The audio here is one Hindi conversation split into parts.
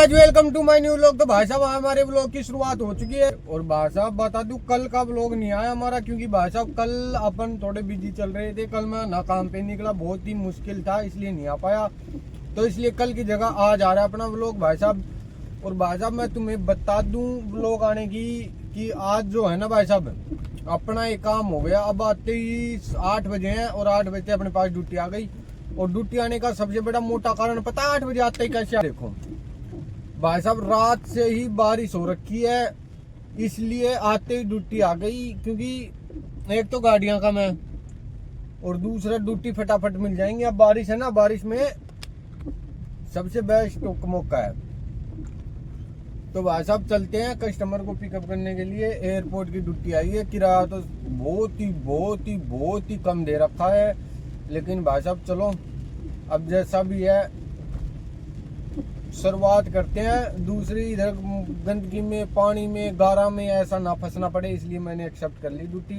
Guys welcome to my new vlog. तो भाई साहब हमारे व्लॉग की शुरुआत हो चुकी है। और भाई साहब बता दूं कल का व्लॉग नहीं आया हमारा, क्योंकि भाई साहब कल अपन थोड़े बिजी चल रहे थे। कल मैं ना काम पे निकला, बहुत ही मुश्किल था, इसलिए नहीं आ पाया। तो इसलिए कल की जगह आज आ रहा है अपना व्लॉग भाई साहब। और भाई साहब मैं तुम्हें बता दूं व्लॉग आने की कि आज जो है ना भाई साहब अपना एक काम हो गया। अब आते ही 8 बजे हैं और 8 बजे अपने पास ड्यूटी आ गई। और ड्यूटी आने का सबसे बड़ा मोटा कारण पता है 8 बजे आते ही कैसे? देखो भाई साहब रात से ही बारिश हो रखी है, इसलिए आते ही ड्यूटी आ गई। क्योंकि एक तो गाड़ियां कम है और दूसरा ड्यूटी फटाफट मिल जाएंगी। अब बारिश है ना, बारिश में सबसे बेस्ट मौका है। तो भाई साहब चलते हैं कस्टमर को पिकअप करने के लिए। एयरपोर्ट की ड्यूटी आई है। किराया तो बहुत ही कम दे रखा है, लेकिन भाई साहब चलो अब जैसा भी है शुरुआत करते हैं। दूसरी इधर गंदगी में, पानी में, गारा में ऐसा ना फंसना पड़े, इसलिए मैंने एक्सेप्ट कर ली ड्यूटी।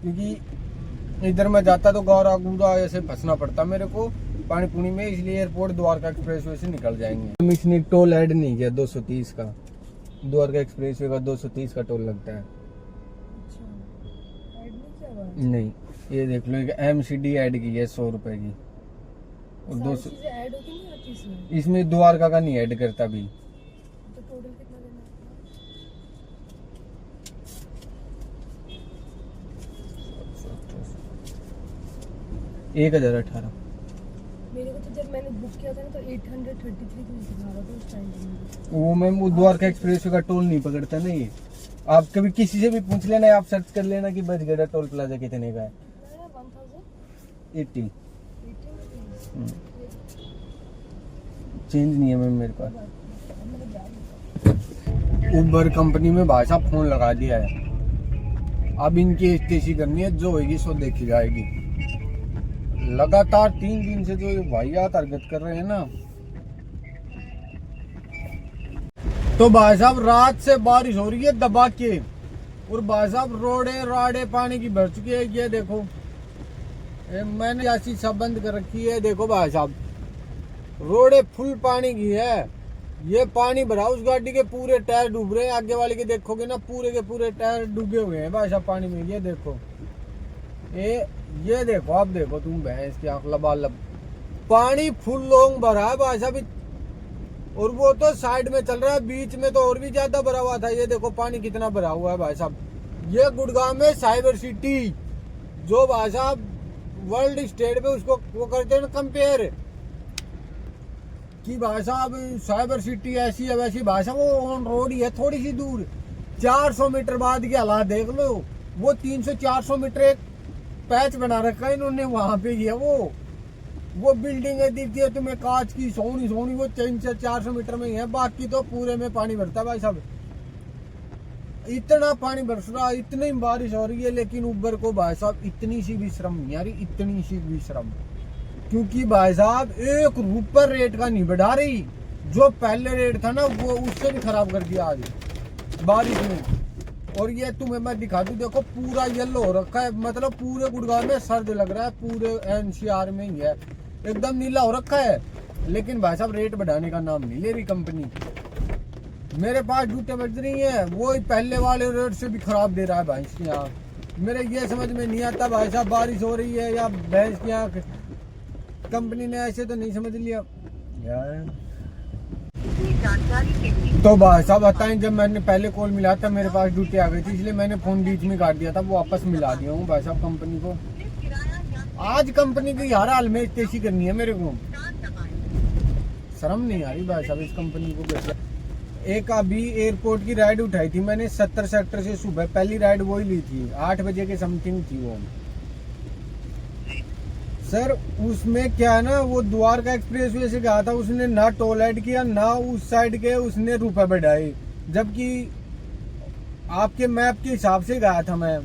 क्योंकि इधर मैं जाता तो गारा गूरा ऐसे फंसना पड़ता मेरे को पानी पुनी में, इसलिए एयरपोर्ट द्वारका एक्सप्रेसवे से निकल जाएंगे। हम इसने टोल ऐड नहीं किया 230 का। द्वारका एक्सप्रेसवे का 230 का टोल लगता है। नहीं, ये देख लो, एक MCD ऐड की है 100 रुपए की। और 200 ऐड होती नहीं होती इसमें? इसमें द्वारका का नहीं ऐड करता भी। तो टोटल कितना देना है? 1018। मेरे को तो जब मैंने बुक किया था ना तो 833 कुछ दिखा रहा था उस टाइम। वो मैम वो द्वारका एक्सप्रेस का टोल नहीं पकड़ता ना ये। आप कभी किसी से भी पूछ लेना, आप सर्च कर लेना कि बजगढ़ टोल प्लाजा कितने का है। 80 चेंज नहीं है मैम मेरे पास। उबर कंपनी में भाई साहब फोन लगा दिया है। अब इनकी स्टेसी करनी है, जो होगी सो देखी जाएगी। लगातार 3 दिन से जो वाहियात हरकत कर रहे हैं ना। तो भाई साहब रात से बारिश हो रही है दबा के, और भाई साहब रोडे राडे पानी की भर चुकी है। ये देखो मैंने ऐसी सब बंद कर रखी है। देखो भाई साहब रोडे फुल पानी की है। ये पानी भरा उस गाड़ी के पूरे टायर डूब रहे हैं। आगे वाले के देखोगे ना, पूरे के पूरे टायर डूबे हुए हैं भाई साहब पानी में। ये देखो ये देखो, आप देखो तुम भैंस की आंख लबालब, पानी फुल लोंग भरा है भाई साहब। और वो तो साइड में चल रहा है, बीच में तो और भी ज्यादा भरा हुआ था। ये देखो पानी कितना भरा हुआ है भाई साहब। ये गुड़गांव में साइबर सिटी, जो भाई साहब वर्ल्ड स्टेट पे उसको वो करते हैं ना कंपेयर, कि भाई साहब साइबर सिटी ऐसी है वैसी। भाई साहब वो ऑन रोड ही है, थोड़ी सी दूर 400 मीटर बाद के हालात देख लो। वो 300-400 मीटर एक पैच बना रखा है इन्होंने, वहां पे ही है वो बिल्डिंग है दिखती है तुम्हें कांच की सोनी सोनी, वो 300-400 मीटर में ही है। बाकी तो पूरे में पानी भरता है भाई साहब। इतना पानी बरस रहा, इतनी बारिश हो रही है, लेकिन उबर को भाई साहब इतनी सी भी शर्म नहीं आ रही, इतनी सी भी शर्म। क्योंकि भाई साहब 1 रुपया रेट का नहीं बढ़ा रही। जो पहले रेट था ना वो उससे भी खराब कर दिया आज बारिश में। और ये तुम्हें मैं दिखा दूं, देखो पूरा येलो हो रखा है, मतलब पूरे गुड़गांव में सर्द लग रहा है। पूरे NCR में ही है, एकदम नीला हो रखा है। लेकिन भाई साहब रेट बढ़ाने का नाम नहीं ले रही कंपनी। मेरे पास जूते बज रही है, वो पहले वाले रेट से भी खराब दे रहा है भैंस की आँख। मेरे ये समझ में नहीं आता भाई साहब बारिश हो रही है या भैंस की आँख। कंपनी ने ऐसे तो नहीं समझ लिया यार। तो भाई साहब बताएं, जब मैंने पहले कॉल मिला था मेरे पास ड्यूटी आ गई थी, इसलिए मैंने फोन बीच में काट दिया था। वो वापस मिला दिया हूँ भाई साहब कंपनी को। आज कंपनी की यार हाल में तेजी करनी है मेरे को, शर्म नहीं आ रही भाई साहब इस कंपनी को। एक अभी एयरपोर्ट की राइड उठाई थी मैंने 70 सेक्टर से सुबह, पहली राइड वही ली थी, 8 बजे के समथिंग थी वो। सर उसमें क्या है ना, वो द्वारका एक्सप्रेसवे से गया था, उसने ना टोल ऐड किया ना उस साइड के उसने रुपए बढ़ाए, जबकि आपके मैप के हिसाब से गया था मैं।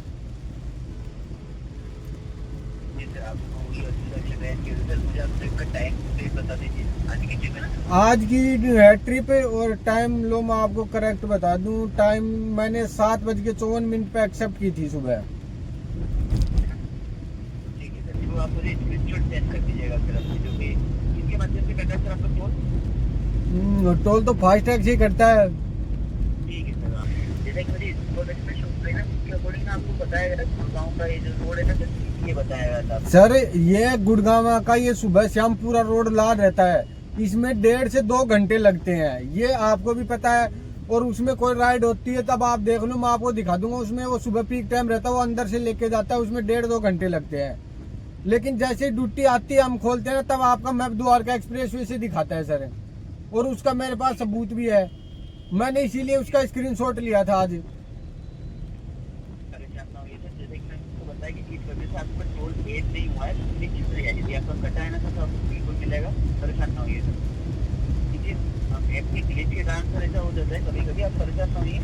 आज की है ट्रिप और टाइम लो मैं आपको करेक्ट बता दूं। टाइम मैंने 7:54 पे एक्सेप्ट की थी सुबह। तो आप मुझे स्क्रीनशॉट सेंड कर दीजिएगा सर अपने, जो कि इसके माध्यम से कंडक्टर आपका फोन टोल तो फास्ट टैग से करता है। ठीक है सर। जैसे कि मेरी प्रोडक्ट में शो है ना, उसके अकॉर्डिंग आपको बताया गया गुड़गांव का ये जो रोड है ना सर, ये बताया गया था। सर ये गुड़गांव का ये सुबह शाम पूरा रोड लाल रहता है, इसमें 1.5 से 2 घंटे लगते हैं, ये आपको भी पता है। और उसमें कोई राइड होती है तब आप देख लो, मैं आपको दिखा दूंगा, उसमें वो सुबह पीक टाइम रहता है, वो अंदर से लेके जाता है, उसमें 1.5-2 घंटे लगते हैं। लेकिन जैसे ड्यूटी आती है हम खोलते हैं तब आपका मैप द्वारका एक्सप्रेस वे से दिखाता है सर, और उसका मेरे पास सबूत भी है, मैंने इसीलिए उसका स्क्रीनशॉट लिया था आज। परेशान ना होइए सर, जैसे कि मैंने आपको बताया कि इस वजह से आपका टोल पेड नहीं हुआ है, तो निश्चित रहिए, यदि आपका कटा है ना सर तो आपको बिल्कुल मिलेगा, परेशान ना होइए सर। ठीक है, ऐप की ग्लिच के कारण सर ऐसा हो जाता है कभी कभी, आप परेशान ना होइए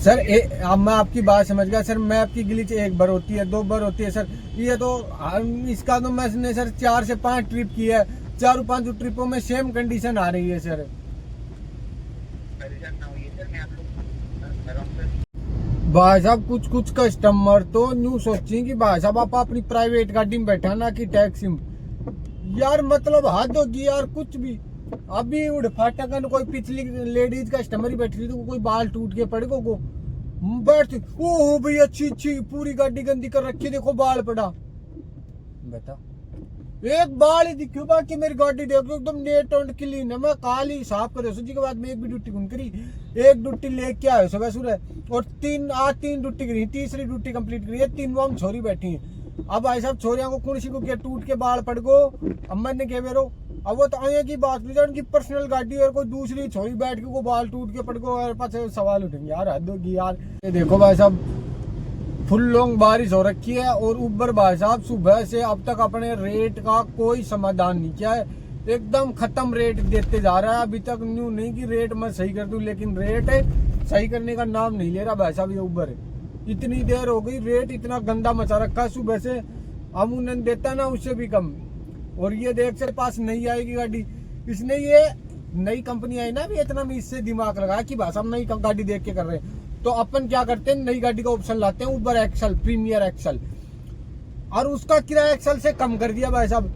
सर अब मैं आपकी बात समझ गया सर, मैप की ग्लिच 1 बार होती है, 2 बार होती है सर, ये तो इसका तो मैंने सर 4 से 5 ट्रिप की है, 4-5 ट्रिपों में सेम कंडीशन आ रही है सर। परेशान ना होइए सर, मैं आपको कर रहा हूँ सर। भाई साहब कुछ कस्टमर तो न्यू सोचें कि भाई साहब आप अपनी प्राइवेट गाड़ी में बैठा ना कि टैक्सी में, यार मतलब हद होगी यार कुछ भी। अभी उड़ फाटकन कोई पिछली लेडीज कस्टमर ही बैठी थी तो कोई बाल टूट के पड़ गो बैठ, ओह भाई अच्छी पूरी गाड़ी गंदी कर रखी, देखो बाल पड़ा, बेटा एक बाल ही दिखो, बाकी मेरी गाड़ी देखो एकदम नेट एंड क्लीन है, मैं काली साफ करे जी के बाद में एक भी ड्यूटी कौन करी, एक ड्यूटी लेके आए सुबह सुबह, और 3 ड्यूटी करी, तीसरी ड्यूटी कंप्लीट करी है, 3 हम छोरी बैठी है। अब भाई साहब छोरिया को कुर्सी को क्या टूट के बाल पड़ गो, अम्मा ने कह बेरो, अब वो तो आए की बात नहीं, उनकी पर्सनल गाड़ी और कोई दूसरी छोरी बैठ के को बाल टूट के पड़ गो, और पास सवाल उठेंगे यार, हद होगी यार। ये देखो भाई साहब फुल लॉन्ग बारिश हो रखी है, और ऊपर भाई साहब सुबह से अब तक अपने रेट का कोई समाधान नहीं किया है, एकदम खत्म रेट देते जा रहा है, अभी तक न्यू नहीं कि रेट मैं सही कर दूं, लेकिन रेट सही करने का नाम नहीं ले रहा भाई साहब ये ऊबर। इतनी देर हो गई, रेट इतना गंदा मचा रखा है सुबह से, हम उन्हें देता ना उससे भी कम। और ये देख से पास नहीं आएगी गाड़ी, इसने ये नई कंपनी आई ना, अभी इतना भी इससे दिमाग लगाया कि भाई साहब नई गाड़ी देख के कर रहे हैं, तो अपन क्या करते हैं नई गाड़ी का ऑप्शन लाते हैं, उबर एक्सल, प्रीमियर एक्सल, और उसका किराया एक्सल से कम कर दिया भाई साहब,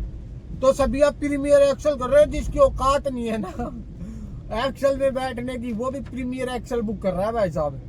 तो सभी आप प्रीमियर एक्सल कर रहे हैं, जिसकी औकात नहीं है ना एक्सल में बैठने की, वो भी प्रीमियर एक्सल बुक कर रहा है भाई साहब।